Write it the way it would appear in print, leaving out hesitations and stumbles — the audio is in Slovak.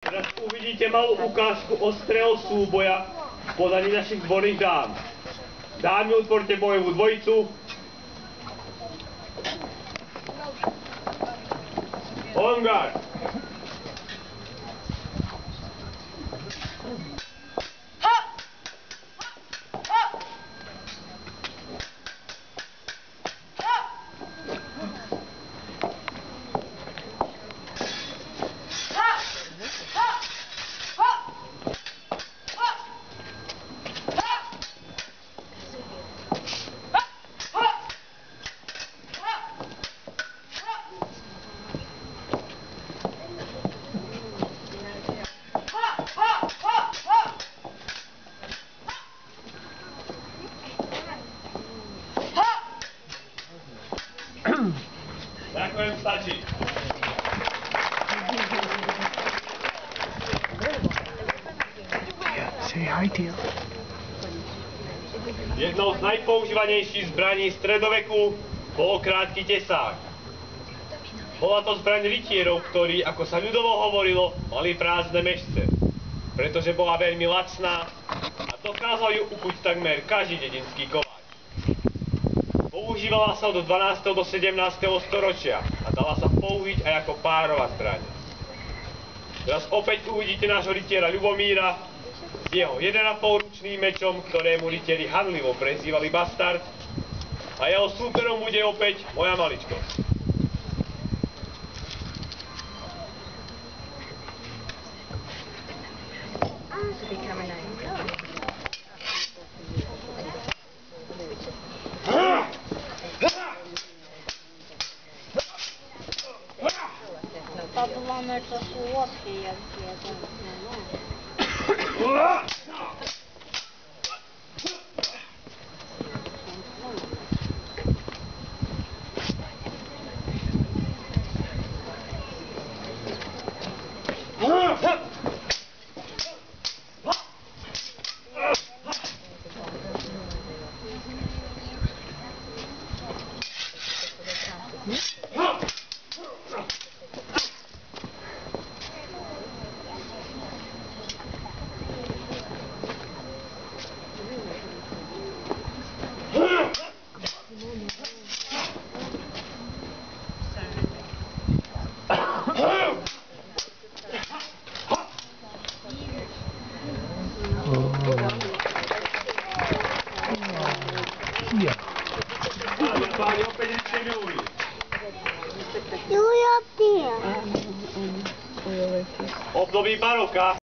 Teraz uvidíte malú ukážku ostrého súboja v podaní našich dvorných dám. Dámy, utvorte bojovú dvojicu. On guard. Ďakujem, stačí. Say hi to you. Jednou z najpoužívanejších zbraní stredoveku bol krátky tesák. Bola to zbraň rytierov, ktorí, ako sa ľudovo hovorilo, mali prázdne mešce, pretože bola veľmi lacná a dokázal ju ukuť takmer každý dedinský kováč. Používala sa od 12. do 17. storočia a dala sa použiť aj ako párová zbraň. Teraz opäť uvidíte nášho rytiera Ľubomíra s jeho 1,5-ručným mečom, ktorému rytieri hanlivo prezývali Bastard, a jeho súperom bude opäť moja maličkosť. Подумал, это сладкий, я где-то. Yeah. Páni, opäť ešte ľúbi. Ну, я пью. Období baroka